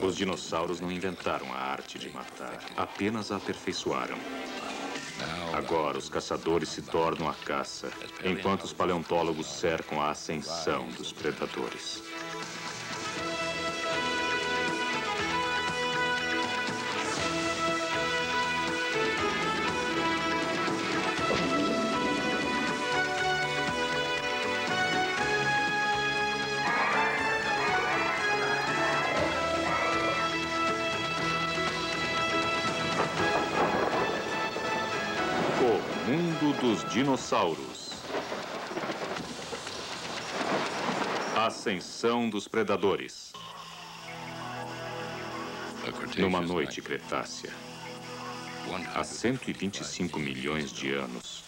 Os dinossauros não inventaram a arte de matar, apenas a aperfeiçoaram. Agora, os caçadores se tornam a caça, enquanto os paleontólogos cercam a ascensão dos predadores. O mundo dos dinossauros. Ascensão dos predadores. Numa noite cretácea, há 125 milhões de anos,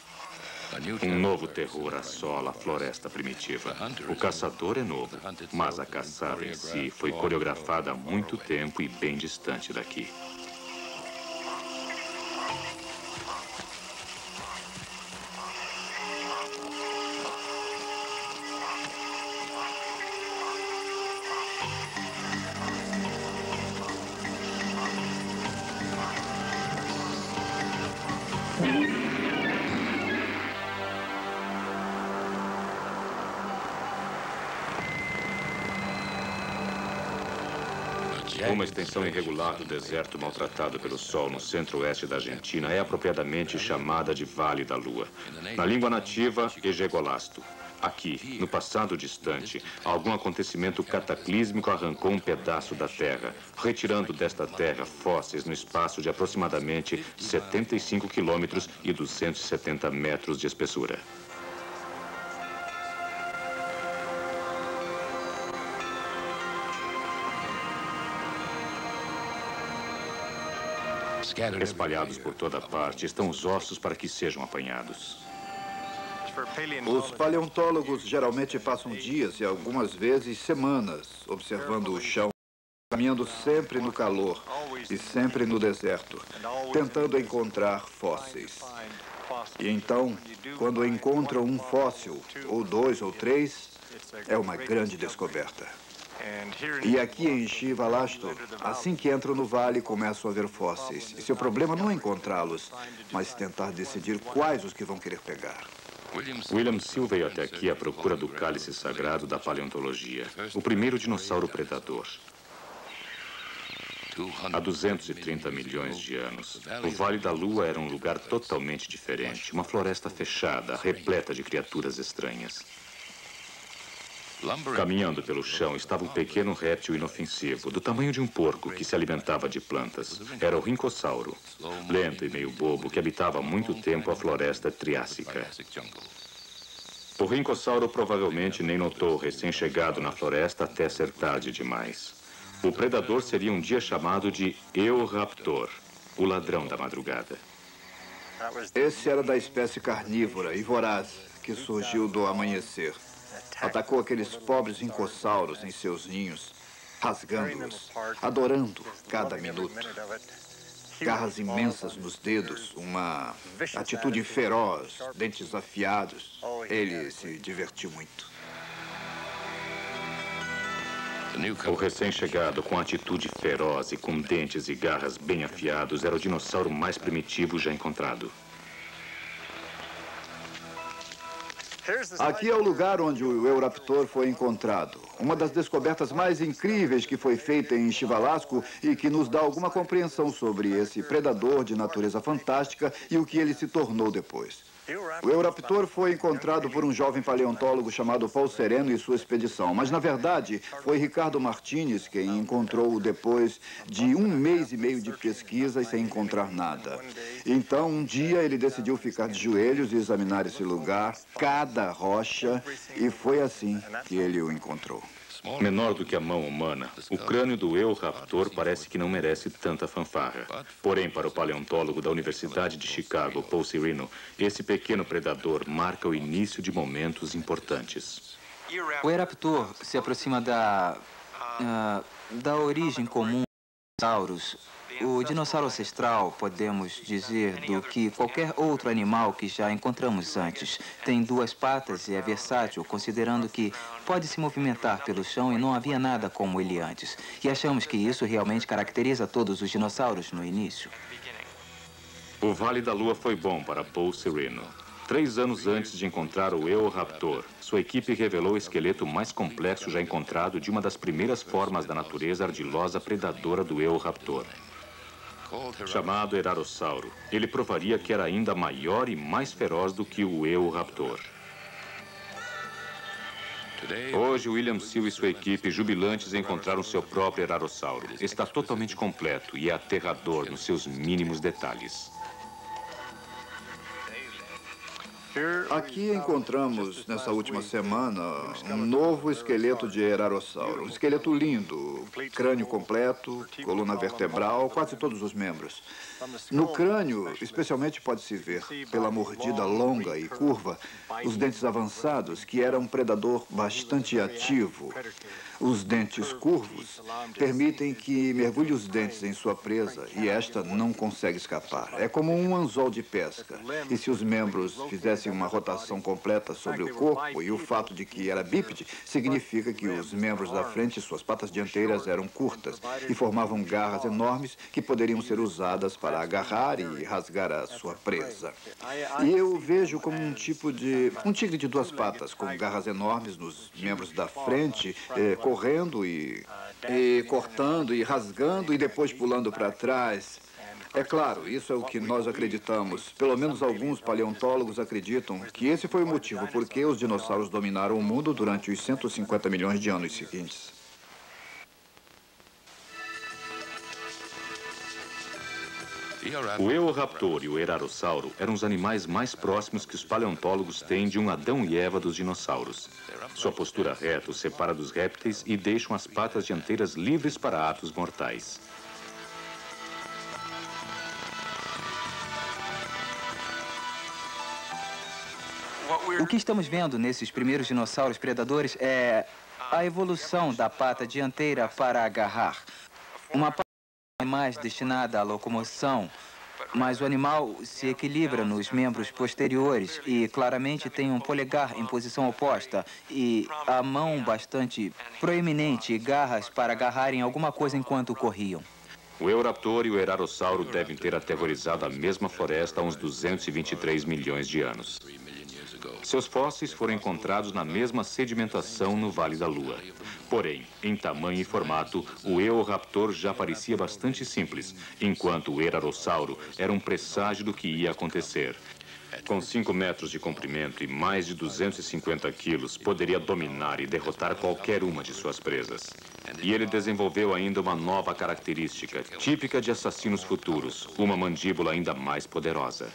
um novo terror assola a floresta primitiva. O caçador é novo, mas a caçada em si foi coreografada há muito tempo e bem distante daqui. Uma extensão irregular do deserto maltratado pelo sol no centro-oeste da Argentina é apropriadamente chamada de Vale da Lua. Na língua nativa, Egegolasto. Aqui, no passado distante, algum acontecimento cataclísmico arrancou um pedaço da Terra, retirando desta terra fósseis no espaço de aproximadamente 75 quilômetros e 270 metros de espessura. Espalhados por toda parte estão os ossos para que sejam apanhados. Os paleontólogos geralmente passam dias e algumas vezes semanas observando o chão, caminhando sempre no calor e sempre no deserto, tentando encontrar fósseis. E então, quando encontram um fóssil, ou dois ou três, é uma grande descoberta. E aqui em Chivalasto, assim que entram no vale, começam a ver fósseis. E seu problema não é encontrá-los, mas tentar decidir quais os que vão querer pegar. William Seal veio até aqui à procura do cálice sagrado da paleontologia, o primeiro dinossauro predador. Há 230 milhões de anos, o Vale da Lua era um lugar totalmente diferente, uma floresta fechada, repleta de criaturas estranhas. Caminhando pelo chão estava um pequeno réptil inofensivo, do tamanho de um porco, que se alimentava de plantas. Era o rincossauro, lento e meio bobo, que habitava há muito tempo a floresta triássica. O rincossauro provavelmente nem notou o recém-chegado na floresta até ser tarde demais. O predador seria um dia chamado de Eoraptor, o ladrão da madrugada. Esse era da espécie carnívora e voraz, que surgiu do amanhecer. Atacou aqueles pobres incossauros em seus ninhos, rasgando-os, adorando cada minuto. Garras imensas nos dedos, uma atitude feroz, dentes afiados. Ele se divertiu muito. O recém-chegado, com atitude feroz e com dentes e garras bem afiados, era o dinossauro mais primitivo já encontrado. Aqui é o lugar onde o Eoraptor foi encontrado. Uma das descobertas mais incríveis que foi feita em Chivalasto e que nos dá alguma compreensão sobre esse predador de natureza fantástica e o que ele se tornou depois. O Eoraptor foi encontrado por um jovem paleontólogo chamado Paul Sereno e sua expedição, mas na verdade foi Ricardo Martínez quem encontrou-o depois de 1 mês e meio de pesquisa e sem encontrar nada. Então, um dia ele decidiu ficar de joelhos e examinar esse lugar, cada rocha, e foi assim que ele o encontrou. Menor do que a mão humana, o crânio do Eoraptor parece que não merece tanta fanfarra. Porém, para o paleontólogo da Universidade de Chicago, Paul Sereno, esse pequeno predador marca o início de momentos importantes. O Eoraptor se aproxima da origem comum dos dinossauros, o dinossauro ancestral, podemos dizer, do que qualquer outro animal que já encontramos antes. Tem duas patas e é versátil, considerando que pode se movimentar pelo chão e não havia nada como ele antes. E achamos que isso realmente caracteriza todos os dinossauros no início. O Vale da Lua foi bom para Paul Sereno. 3 anos antes de encontrar o Eoraptor, sua equipe revelou o esqueleto mais complexo já encontrado de uma das primeiras formas da natureza ardilosa predadora do Eoraptor. Chamado Erarossauro, ele provaria que era ainda maior e mais feroz do que o Eoraptor. Hoje, William Seal e sua equipe, jubilantes, encontraram seu próprio Erarossauro. Está totalmente completo e é aterrador nos seus mínimos detalhes. Aqui encontramos, nessa última semana, um novo esqueleto de Erarossauro. Um esqueleto lindo, crânio completo, coluna vertebral, quase todos os membros. No crânio, especialmente pode-se ver, pela mordida longa e curva, os dentes avançados, que era um predador bastante ativo. Os dentes curvos permitem que mergulhe os dentes em sua presa e esta não consegue escapar. É como um anzol de pesca. E se os membros fizessem uma rotação completa sobre o corpo, e o fato de que era bípede, significa que os membros da frente e suas patas dianteiras eram curtas e formavam garras enormes que poderiam ser usadas para agarrar e rasgar a sua presa. E eu vejo como um tipo de... um tigre de 2 patas, com garras enormes nos membros da frente, correndo e cortando e rasgando e depois pulando para trás. É claro, isso é o que nós acreditamos. Pelo menos alguns paleontólogos acreditam que esse foi o motivo por que os dinossauros dominaram o mundo durante os 150 milhões de anos seguintes. O Eoraptor e o Erarossauro eram os animais mais próximos que os paleontólogos têm de um Adão e Eva dos dinossauros. Sua postura reta os separa dos répteis e deixam as patas dianteiras livres para atos mortais. O que estamos vendo nesses primeiros dinossauros predadores é a evolução da pata dianteira para agarrar. Uma pata mais destinada à locomoção, mas o animal se equilibra nos membros posteriores e claramente tem um polegar em posição oposta e a mão bastante proeminente e garras para agarrarem alguma coisa enquanto corriam. O Eoraptor e o Erarossauro devem ter aterrorizado a mesma floresta há uns 223 milhões de anos. Seus fósseis foram encontrados na mesma sedimentação no Vale da Lua. Porém, em tamanho e formato, o Eoraptor já parecia bastante simples, enquanto o Erarossauro era um presságio do que ia acontecer. Com 5 metros de comprimento e mais de 250 quilos, poderia dominar e derrotar qualquer uma de suas presas. E ele desenvolveu ainda uma nova característica, típica de assassinos futuros, uma mandíbula ainda mais poderosa.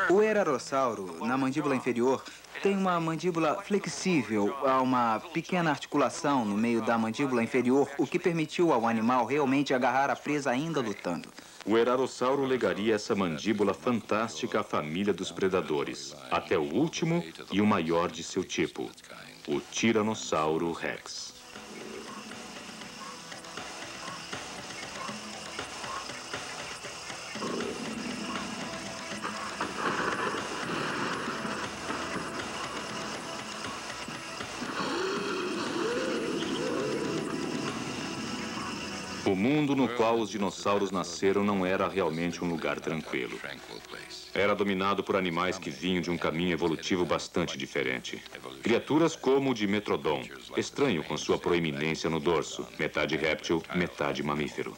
O Erarossauro, na mandíbula inferior, tem uma mandíbula flexível, há uma pequena articulação no meio da mandíbula inferior, o que permitiu ao animal realmente agarrar a presa ainda lutando. O Erarossauro legaria essa mandíbula fantástica à família dos predadores, até o último e o maior de seu tipo, o Tiranossauro Rex. O mundo no qual os dinossauros nasceram não era realmente um lugar tranquilo. Era dominado por animais que vinham de um caminho evolutivo bastante diferente. Criaturas como o Dimetrodon, estranho com sua proeminência no dorso, metade réptil, metade mamífero.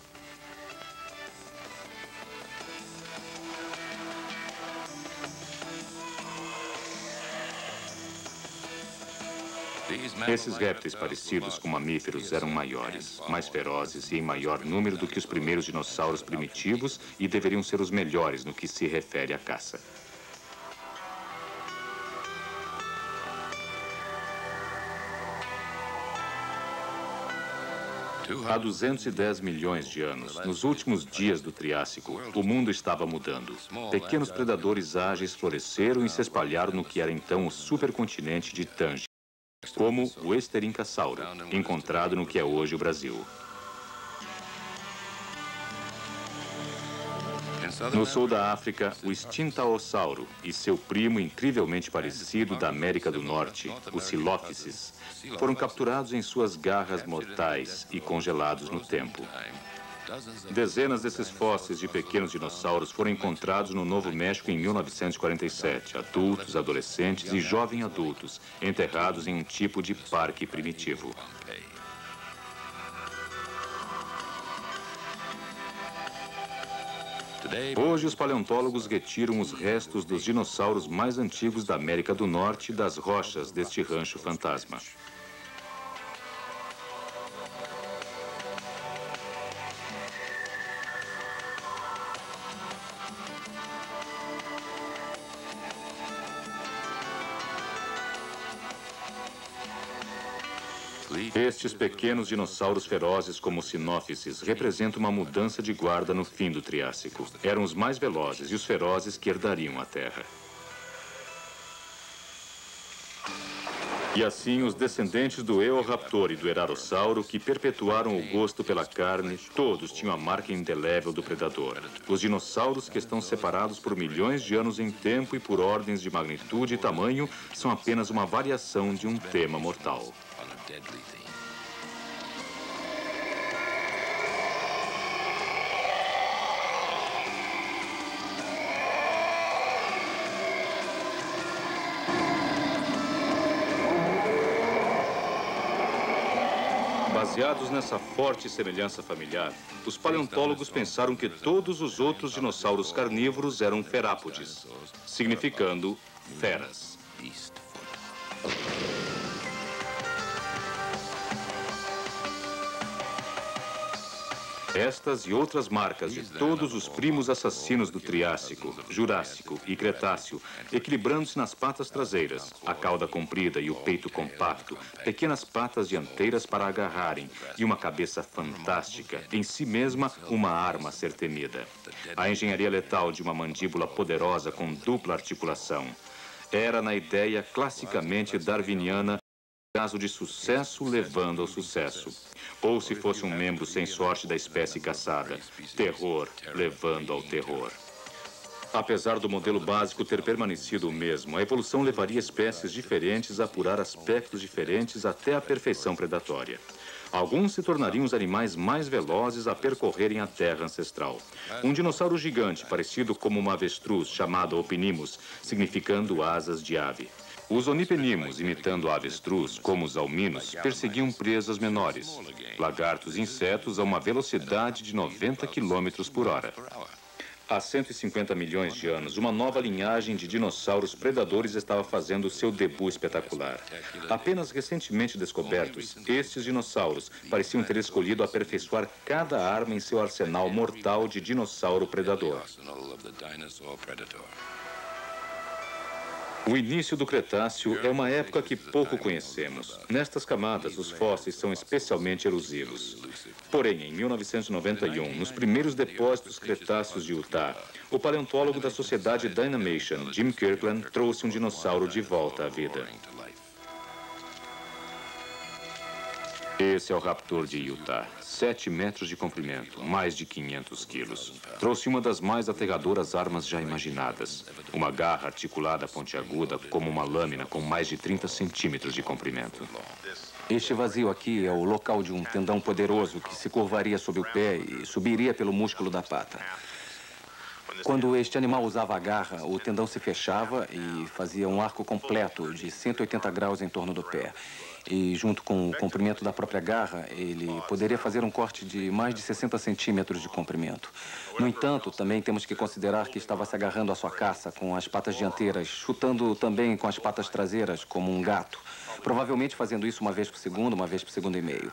Esses répteis parecidos com mamíferos eram maiores, mais ferozes e em maior número do que os primeiros dinossauros primitivos e deveriam ser os melhores no que se refere à caça. Há 210 milhões de anos, nos últimos dias do Triássico, o mundo estava mudando. Pequenos predadores ágeis floresceram e se espalharam no que era então o supercontinente de Tange. como o Esterincasauro, encontrado no que é hoje o Brasil. No sul da África, o Extintaossauro e seu primo incrivelmente parecido da América do Norte, o Silophysis, foram capturados em suas garras mortais e congelados no tempo. Dezenas desses fósseis de pequenos dinossauros foram encontrados no Novo México em 1947, adultos, adolescentes e jovens adultos, enterrados em um tipo de parque primitivo. Hoje, os paleontólogos retiram os restos dos dinossauros mais antigos da América do Norte das rochas deste rancho fantasma. Estes pequenos dinossauros ferozes como o Sinophysis representam uma mudança de guarda no fim do Triássico. Eram os mais velozes e os ferozes que herdariam a Terra. E assim, os descendentes do Eoraptor e do Erarossauro, que perpetuaram o gosto pela carne, todos tinham a marca indelével do predador. Os dinossauros, que estão separados por milhões de anos em tempo e por ordens de magnitude e tamanho, são apenas uma variação de um tema mortal. Baseados nessa forte semelhança familiar, os paleontólogos pensaram que todos os outros dinossauros carnívoros eram ferápodes, significando feras. Estas e outras marcas de todos os primos assassinos do Triássico, Jurássico e Cretáceo, equilibrando-se nas patas traseiras, a cauda comprida e o peito compacto, pequenas patas dianteiras para agarrarem e uma cabeça fantástica, em si mesma uma arma a ser temida. A engenharia letal de uma mandíbula poderosa com dupla articulação. Era na ideia classicamente darwiniana, caso de sucesso levando ao sucesso. Ou se fosse um membro sem sorte da espécie caçada, terror levando ao terror. Apesar do modelo básico ter permanecido o mesmo, a evolução levaria espécies diferentes a apurar aspectos diferentes até a perfeição predatória. Alguns se tornariam os animais mais velozes a percorrerem a terra ancestral. Um dinossauro gigante, parecido como uma avestruz, chamado Opinimus, significando asas de ave. Os onipenimos, imitando a avestruz, como os alminos, perseguiam presas menores, lagartos e insetos a uma velocidade de 90 km por hora. Há 150 milhões de anos, uma nova linhagem de dinossauros predadores estava fazendo seu debut espetacular. Apenas recentemente descobertos, estes dinossauros pareciam ter escolhido aperfeiçoar cada arma em seu arsenal mortal de dinossauro predador. O início do Cretáceo é uma época que pouco conhecemos. Nestas camadas, os fósseis são especialmente elusivos. Porém, em 1991, nos primeiros depósitos cretáceos de Utah, o paleontólogo da Sociedade Dynamation, Jim Kirkland, trouxe um dinossauro de volta à vida. Esse é o Raptor de Utah, 7 metros de comprimento, mais de 500 quilos. Trouxe uma das mais aterradoras armas já imaginadas. Uma garra articulada pontiaguda como uma lâmina com mais de 30 centímetros de comprimento. Este vazio aqui é o local de um tendão poderoso que se curvaria sob o pé e subiria pelo músculo da pata. Quando este animal usava a garra, o tendão se fechava e fazia um arco completo de 180 graus em torno do pé. E junto com o comprimento da própria garra, ele poderia fazer um corte de mais de 60 centímetros de comprimento. No entanto, também temos que considerar que estava se agarrando à sua caça com as patas dianteiras, chutando também com as patas traseiras como um gato. Provavelmente fazendo isso uma vez por segundo e meio.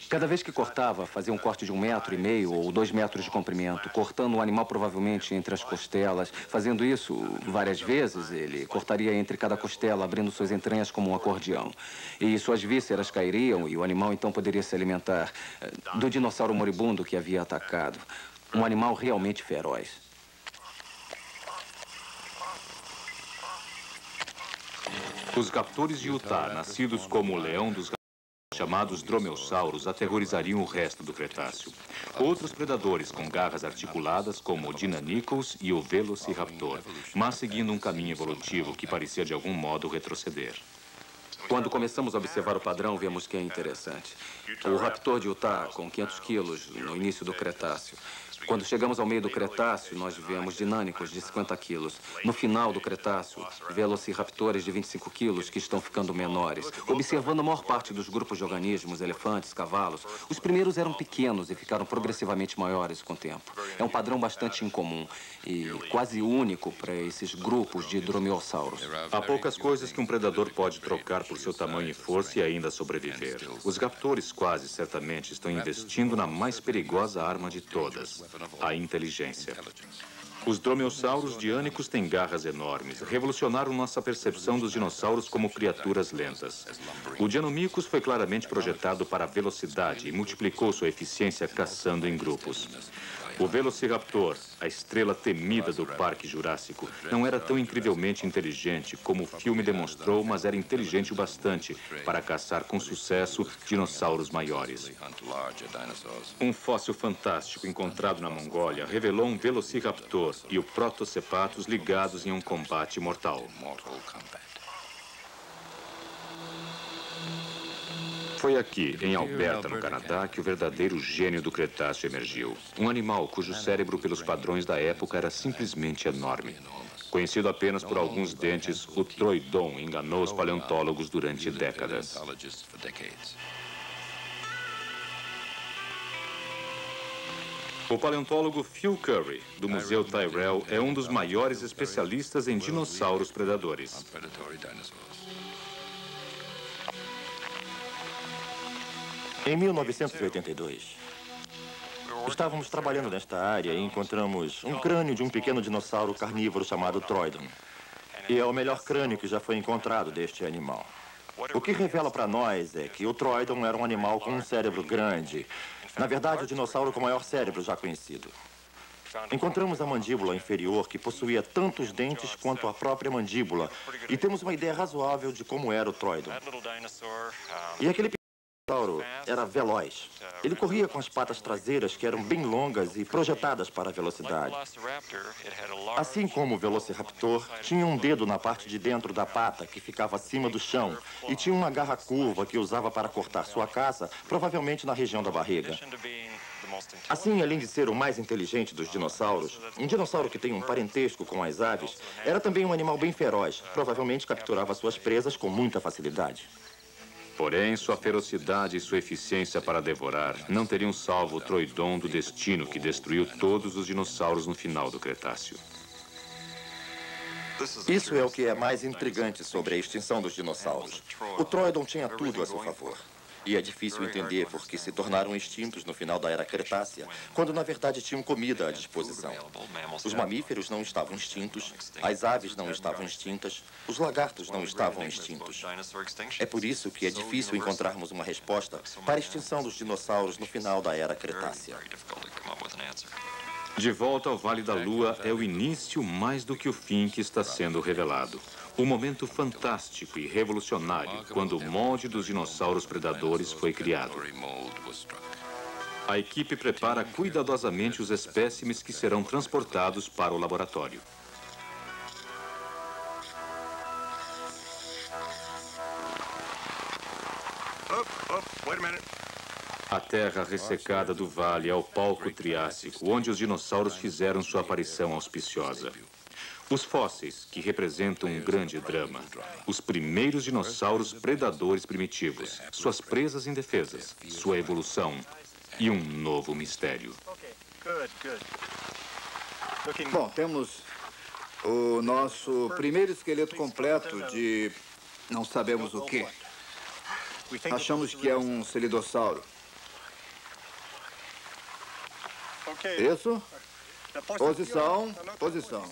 Cada vez que cortava, fazia um corte de 1,5 metro ou 2 metros de comprimento, cortando o animal provavelmente entre as costelas. Fazendo isso várias vezes, ele cortaria entre cada costela, abrindo suas entranhas como um acordeão. E suas vísceras cairiam e o animal então poderia se alimentar do dinossauro moribundo que havia atacado. Um animal realmente feroz. Os raptores de Utah, nascidos como o leão dos chamados dromeossauros, aterrorizariam o resto do Cretáceo. Outros predadores com garras articuladas, como o Deinonychus e o Velociraptor, mas seguindo um caminho evolutivo que parecia de algum modo retroceder. Quando começamos a observar o padrão, vemos que é interessante. O raptor de Utah, com 500 quilos no início do Cretáceo. Quando chegamos ao meio do Cretáceo, nós vemos dinânicos de 50 quilos. No final do Cretáceo, velociraptores de 25 quilos que estão ficando menores. Observando a maior parte dos grupos de organismos, elefantes, cavalos, os primeiros eram pequenos e ficaram progressivamente maiores com o tempo. É um padrão bastante incomum e quase único para esses grupos de dromeossauros. Há poucas coisas que um predador pode trocar por seu tamanho e força e ainda sobreviver. Os raptores quase certamente estão investindo na mais perigosa arma de todas, a inteligência. Os dromeossauros diânicos têm garras enormes. Revolucionaram nossa percepção dos dinossauros como criaturas lentas. O Deinonychus foi claramente projetado para a velocidade e multiplicou sua eficiência caçando em grupos. O Velociraptor, a estrela temida do Parque Jurássico, não era tão incrivelmente inteligente como o filme demonstrou, mas era inteligente o bastante para caçar com sucesso dinossauros maiores. Um fóssil fantástico encontrado na Mongólia revelou um Velociraptor e o Protocepatus ligados em um combate mortal. Foi aqui, em Alberta, no Canadá, que o verdadeiro gênio do Cretáceo emergiu. Um animal cujo cérebro, pelos padrões da época, era simplesmente enorme. Conhecido apenas por alguns dentes, o Troodon enganou os paleontólogos durante décadas. O paleontólogo Phil Curry, do Museu Tyrrell, é um dos maiores especialistas em dinossauros predadores. Em 1982, estávamos trabalhando nesta área e encontramos um crânio de um pequeno dinossauro carnívoro chamado Troodon. E é o melhor crânio que já foi encontrado deste animal. O que revela para nós é que o Troodon era um animal com um cérebro grande. Na verdade, o dinossauro com o maior cérebro já conhecido. Encontramos a mandíbula inferior, que possuía tantos dentes quanto a própria mandíbula. E temos uma ideia razoável de como era o Troodon. E aquele dinossauro era veloz. Ele corria com as patas traseiras, que eram bem longas e projetadas para a velocidade. Assim como o Velociraptor, tinha um dedo na parte de dentro da pata, que ficava acima do chão, e tinha uma garra curva que usava para cortar sua caça, provavelmente na região da barriga. Assim, além de ser o mais inteligente dos dinossauros, um dinossauro que tem um parentesco com as aves, era também um animal bem feroz. Provavelmente capturava suas presas com muita facilidade. Porém, sua ferocidade e sua eficiência para devorar não teriam salvo o Troodon do destino que destruiu todos os dinossauros no final do Cretáceo. Isso é o que é mais intrigante sobre a extinção dos dinossauros. O Troodon tinha tudo a seu favor. E é difícil entender por que se tornaram extintos no final da Era Cretácea, quando na verdade tinham comida à disposição. Os mamíferos não estavam extintos, as aves não estavam extintas, os lagartos não estavam extintos. É por isso que é difícil encontrarmos uma resposta para a extinção dos dinossauros no final da Era Cretácea. De volta ao Vale da Lua é o início mais do que o fim que está sendo revelado. Um momento fantástico e revolucionário quando o molde dos dinossauros predadores foi criado. A equipe prepara cuidadosamente os espécimes que serão transportados para o laboratório. A terra ressecada do vale é o palco triássico, onde os dinossauros fizeram sua aparição auspiciosa. Os fósseis, que representam um grande drama. Os primeiros dinossauros predadores primitivos, suas presas indefesas, sua evolução e um novo mistério. Bom, temos o nosso primeiro esqueleto completo de não sabemos o quê. Achamos que é um celidossauro. Isso? Posição, posição.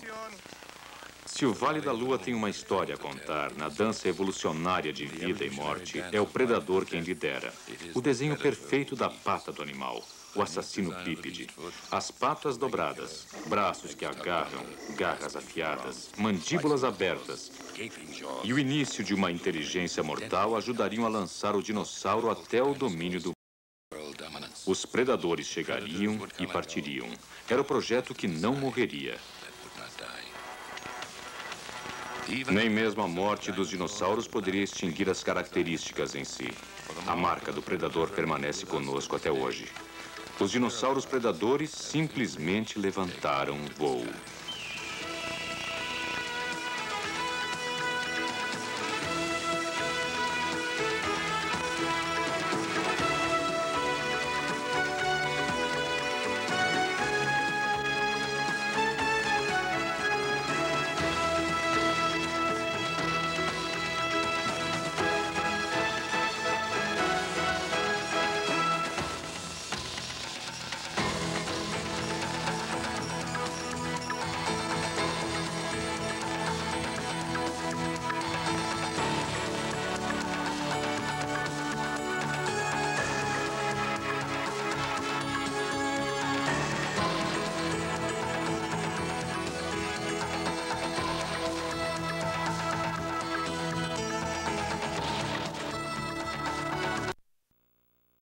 Se o Vale da Lua tem uma história a contar na dança evolucionária de vida e morte, é o predador quem lidera. O desenho perfeito da pata do animal. o assassino bípede. As patas dobradas, braços que agarram, garras afiadas, mandíbulas abertas. E o início de uma inteligência mortal ajudariam a lançar o dinossauro até o domínio do mundo. Os predadores chegariam e partiriam. Era o projeto que não morreria. Nem mesmo a morte dos dinossauros poderia extinguir as características em si. A marca do predador permanece conosco até hoje. Os dinossauros predadores simplesmente levantaram voo.